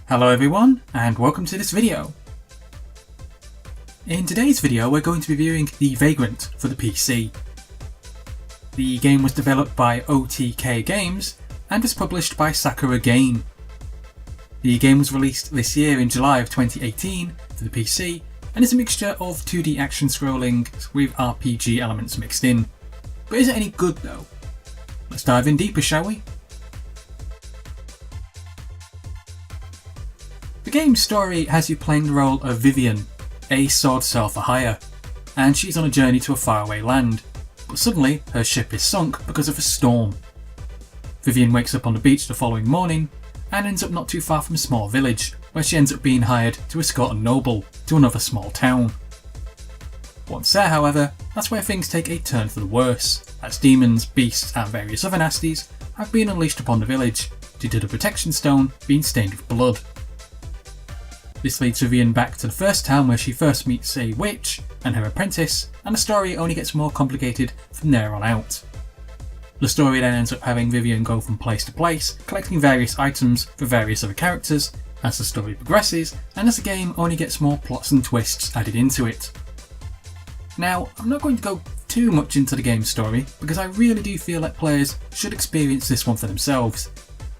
Hello everyone, and welcome to this video. In today's video we're going to be reviewing the Vagrant for the PC. The game was developed by OTK Games and was published by Sakura Game. The game was released this year in July of 2018 for the PC and is a mixture of 2D action scrolling with RPG elements mixed in. But is it any good though? Let's dive in deeper, shall we? The game's story has you playing the role of Vivian, a sword seller for hire, and she's on a journey to a faraway land, but suddenly her ship is sunk because of a storm. Vivian wakes up on the beach the following morning and ends up not too far from a small village, where she ends up being hired to escort a noble to another small town. Once there, however, that's where things take a turn for the worse, as demons, beasts and various other nasties have been unleashed upon the village due to the protection stone being stained with blood. This leads Vivian back to the first town where she first meets a witch and her apprentice, and the story only gets more complicated from there on out. The story then ends up having Vivian go from place to place, collecting various items for various other characters as the story progresses, and as the game only gets more plots and twists added into it. Now, I'm not going to go too much into the game's story, because I really do feel that players should experience this one for themselves,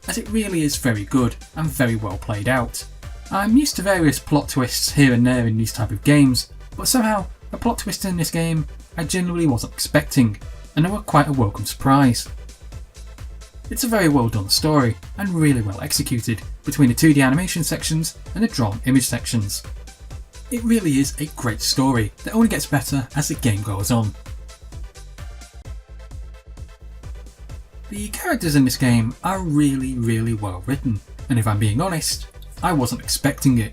as it really is very good and very well played out. I'm used to various plot twists here and there in these type of games, but somehow a plot twist in this game I genuinely wasn't expecting, and they were quite a welcome surprise. It's a very well done story, and really well executed between the 2D animation sections and the drawn image sections. It really is a great story that only gets better as the game goes on. The characters in this game are really well written, and if I'm being honest, I wasn't expecting it.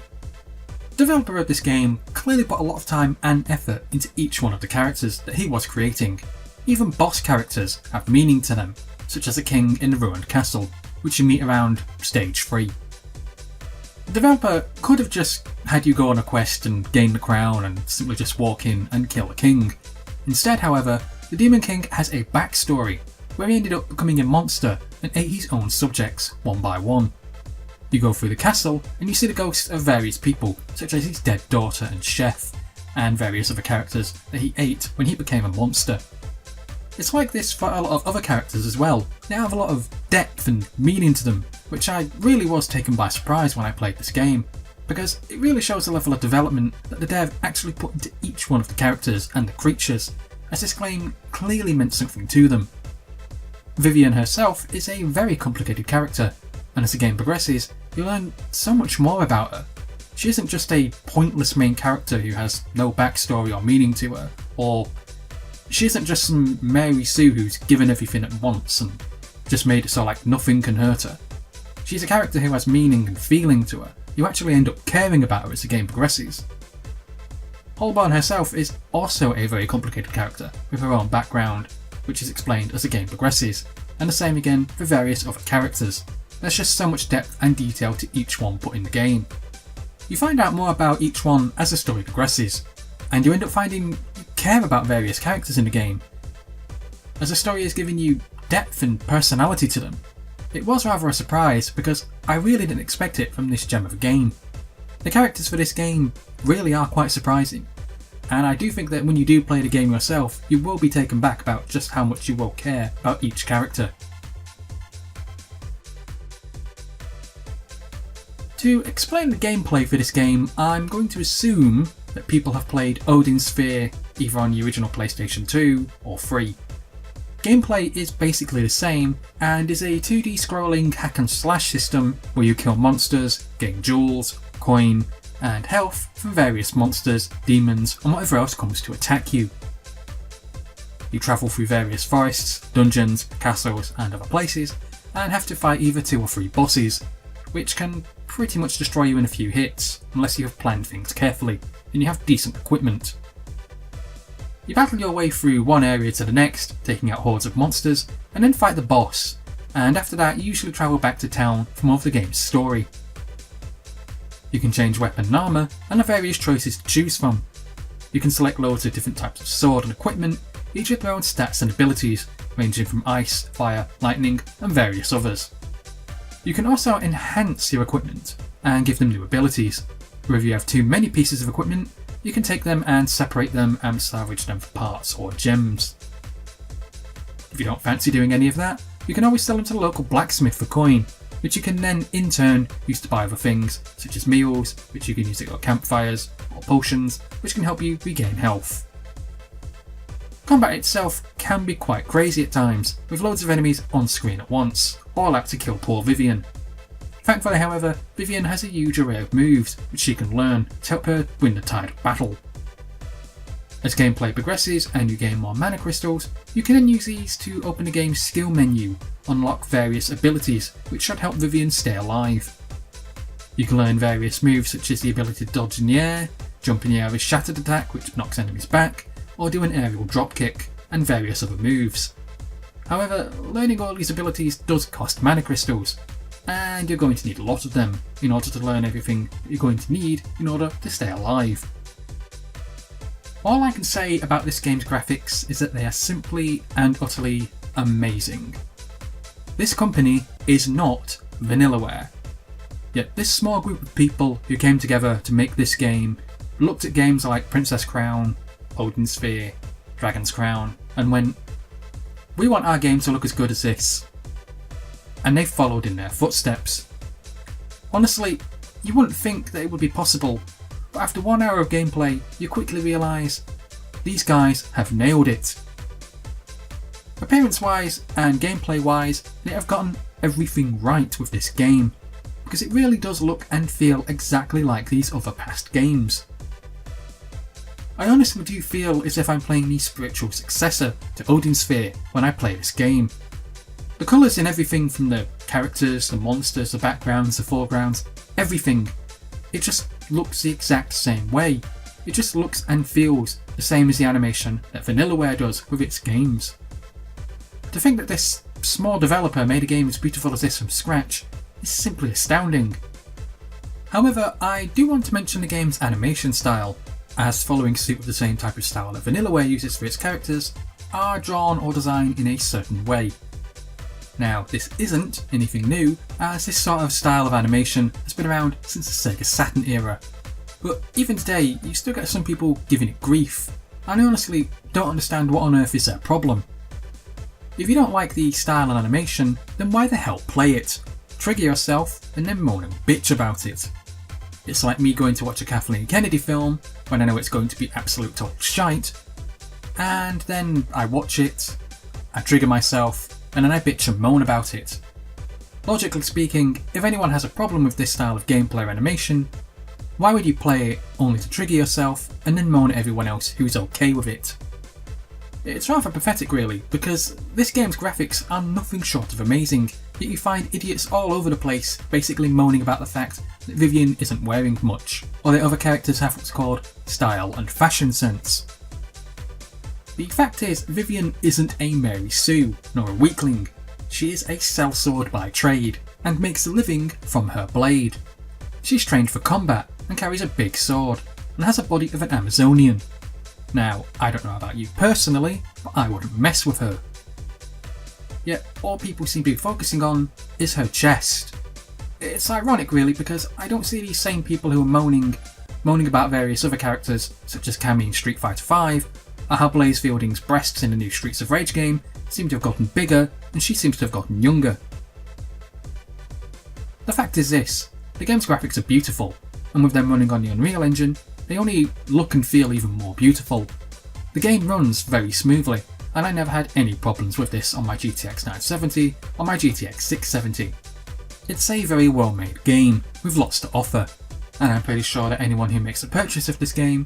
The developer of this game clearly put a lot of time and effort into each one of the characters that he was creating. Even boss characters have meaning to them, such as the king in the ruined castle, which you meet around stage 3. The developer could have just had you go on a quest and gain the crown and simply just walk in and kill the king. Instead, however, the Demon King has a backstory where he ended up becoming a monster and ate his own subjects one by one. You go through the castle and you see the ghosts of various people, such as his dead daughter and chef, and various other characters that he ate when he became a monster. It's like this for a lot of other characters as well. They have a lot of depth and meaning to them, which I really was taken by surprise when I played this game, because it really shows the level of development that the dev actually put into each one of the characters and the creatures, as this game clearly meant something to them. Vivian herself is a very complicated character, and as the game progresses, you learn so much more about her. She isn't just a pointless main character who has no backstory or meaning to her, or she isn't just some Mary Sue who's given everything at once and just made it so like nothing can hurt her. She's a character who has meaning and feeling to her. You actually end up caring about her as the game progresses. Holborn herself is also a very complicated character with her own background, which is explained as the game progresses, and the same again for various other characters. There's just so much depth and detail to each one put in the game. You find out more about each one as the story progresses, and you end up finding you care about various characters in the game, as the story is giving you depth and personality to them. It was rather a surprise because I really didn't expect it from this gem of a game. The characters for this game really are quite surprising, and I do think that when you do play the game yourself, you will be taken back about just how much you will care about each character. To explain the gameplay for this game, I'm going to assume that people have played Odin's Sphere either on the original PlayStation 2 or 3. Gameplay is basically the same and is a 2D scrolling hack and slash system where you kill monsters, gain jewels, coin and health from various monsters, demons and whatever else comes to attack you. You travel through various forests, dungeons, castles and other places and have to fight either 2 or 3 bosses, which can pretty much destroy you in a few hits unless you have planned things carefully and you have decent equipment. You battle your way through one area to the next, taking out hordes of monsters, and then fight the boss, and after that you usually travel back to town for more of the game's story. You can change weapon and armour, and have various choices to choose from. You can select loads of different types of sword and equipment, each with their own stats and abilities, ranging from ice, fire, lightning, and various others. You can also enhance your equipment and give them new abilities. Or if you have too many pieces of equipment, you can take them and separate them and salvage them for parts or gems. If you don't fancy doing any of that, you can always sell them to the local blacksmith for coin, which you can then in turn use to buy other things, such as meals, which you can use at your campfires, or potions, which can help you regain health. Combat itself can be quite crazy at times, with loads of enemies on screen at once, all out to kill poor Vivian. Thankfully, however, Vivian has a huge array of moves which she can learn to help her win the tide of battle. As gameplay progresses and you gain more mana crystals, you can then use these to open the game's skill menu, unlock various abilities which should help Vivian stay alive. You can learn various moves such as the ability to dodge in the air, jump in the air with shattered attack which knocks enemies back, or do an aerial dropkick, and various other moves. However, learning all these abilities does cost mana crystals, and you're going to need a lot of them in order to learn everything that you're going to need in order to stay alive. All I can say about this game's graphics is that they are simply and utterly amazing. This company is not VanillaWare. Yet this small group of people who came together to make this game looked at games like Princess Crown, Odin Sphere, Dragon's Crown, and went, "We want our game to look as good as this." And they followed in their footsteps. Honestly, you wouldn't think that it would be possible, but after 1 hour of gameplay, you quickly realise these guys have nailed it. Appearance wise and gameplay wise, they have gotten everything right with this game, because it really does look and feel exactly like these other past games. I honestly do feel as if I'm playing the spiritual successor to Odin Sphere when I play this game. The colours in everything from the characters, the monsters, the backgrounds, the foregrounds, everything, it just looks the exact same way. It just looks and feels the same as the animation that VanillaWare does with its games. To think that this small developer made a game as beautiful as this from scratch is simply astounding. However, I do want to mention the game's animation style, as following suit with the same type of style that VanillaWare uses for its characters are drawn or designed in a certain way. Now, this isn't anything new, as this sort of style of animation has been around since the Sega Saturn era, but even today you still get some people giving it grief, and I honestly don't understand what on earth is their problem. If you don't like the style and animation, then why the hell play it? Trigger yourself and then moan and bitch about it. It's like me going to watch a Kathleen Kennedy film when I know it's going to be absolute total shite, and then I watch it, I trigger myself, and then I bitch and moan about it. Logically speaking, if anyone has a problem with this style of gameplay or animation, why would you play it only to trigger yourself and then moan at everyone else who's okay with it? It's rather pathetic really, because this game's graphics are nothing short of amazing, yet you find idiots all over the place basically moaning about the fact that Vivian isn't wearing much, or that other characters have what's called style and fashion sense. The fact is, Vivian isn't a Mary Sue, nor a weakling. She is a sellsword by trade, and makes a living from her blade. She's trained for combat, and carries a big sword, and has a body of an Amazonian. Now, I don't know about you personally, but I wouldn't mess with her. Yet, all people seem to be focusing on is her chest. It's ironic really, because I don't see these same people who are moaning about various other characters, such as Cammy in Street Fighter V, or how Blaze Fielding's breasts in the new Streets of Rage game seem to have gotten bigger, and she seems to have gotten younger. The fact is this, the game's graphics are beautiful, and with them running on the Unreal Engine, they only look and feel even more beautiful. The game runs very smoothly, and I never had any problems with this on my GTX 970 or my GTX 670. It's a very well made game, with lots to offer, and I'm pretty sure that anyone who makes a purchase of this game,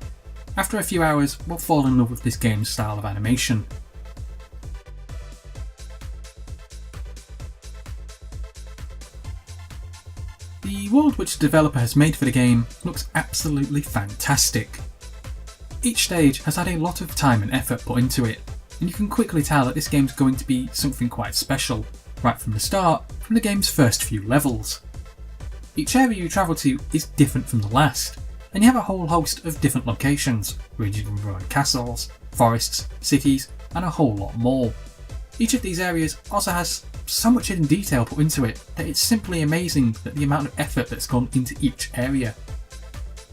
after a few hours will fall in love with this game's style of animation. The world which the developer has made for the game looks absolutely fantastic. Each stage has had a lot of time and effort put into it, and you can quickly tell that this game's going to be something quite special, right from the start, from the game's first few levels. Each area you travel to is different from the last, and you have a whole host of different locations, ranging from ruined castles, forests, cities, and a whole lot more. Each of these areas also has so much hidden detail put into it that it's simply amazing that the amount of effort that's gone into each area.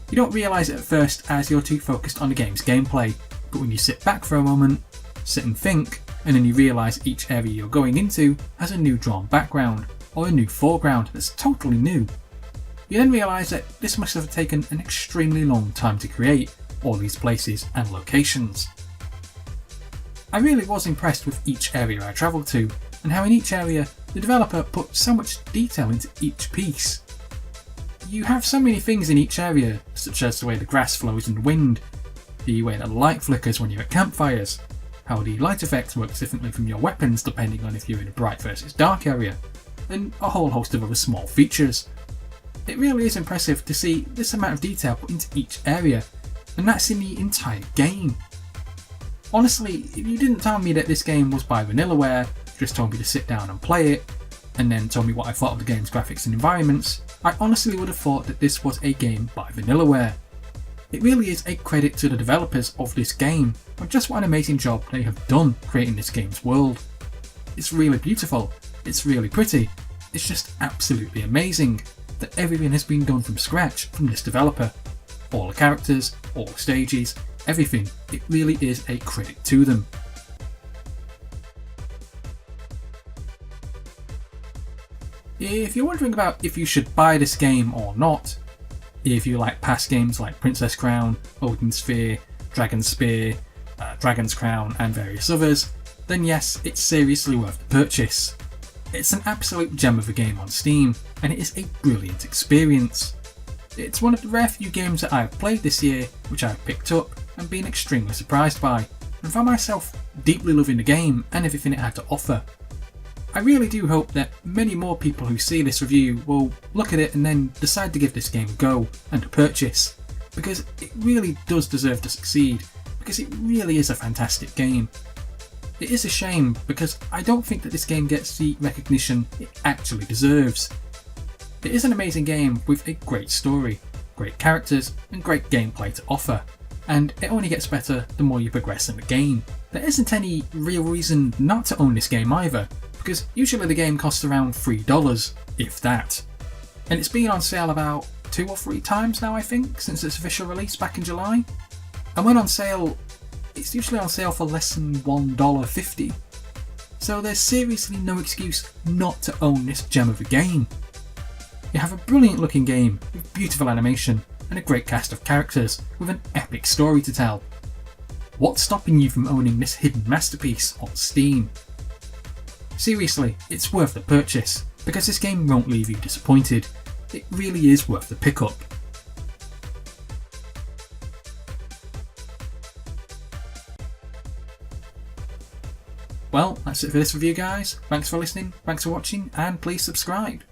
You don't realise it at first as you're too focused on the game's gameplay, but when you sit back for a moment, sit and think, and then you realise each area you're going into has a new drawn background, or a new foreground that's totally new. You then realise that this must have taken an extremely long time to create all these places and locations. I really was impressed with each area I travelled to, and how in each area the developer put so much detail into each piece. You have so many things in each area, such as the way the grass flows in the wind, the way that the light flickers when you're at campfires, how the light effect works differently from your weapons depending on if you're in a bright versus dark area, and a whole host of other small features. It really is impressive to see this amount of detail put into each area, and that's in the entire game. Honestly, if you didn't tell me that this game was by VanillaWare, just told me to sit down and play it, and then told me what I thought of the game's graphics and environments, I honestly would have thought that this was a game by VanillaWare. It really is a credit to the developers of this game on just what an amazing job they have done creating this game's world. It's really beautiful, it's really pretty, it's just absolutely amazing that everything has been done from scratch from this developer. All the characters, all the stages, everything, it really is a credit to them. If you're wondering about if you should buy this game or not, if you like past games like Princess Crown, Odin's Sphere, Dragon's Spear, Dragon's Crown and various others, then yes, it's seriously worth the purchase. It's an absolute gem of a game on Steam, and it is a brilliant experience. It's one of the rare few games that I have played this year which I have picked up and been extremely surprised by, and found myself deeply loving the game and everything it had to offer. I really do hope that many more people who see this review will look at it and then decide to give this game a go and a purchase, because it really does deserve to succeed, because it really is a fantastic game. It is a shame because I don't think that this game gets the recognition it actually deserves. It is an amazing game with a great story, great characters and great gameplay to offer, and it only gets better the more you progress in the game. There isn't any real reason not to own this game either, because usually the game costs around $3, if that. And it's been on sale about 2 or 3 times now I think, since its official release back in July. And when on sale, it's usually on sale for less than $1.50. So there's seriously no excuse not to own this gem of a game. You have a brilliant looking game with beautiful animation and a great cast of characters with an epic story to tell. What's stopping you from owning this hidden masterpiece on Steam? Seriously, it's worth the purchase, because this game won't leave you disappointed. It really is worth the pickup. Well, that's it for this review guys. Thanks for listening, thanks for watching, and please subscribe.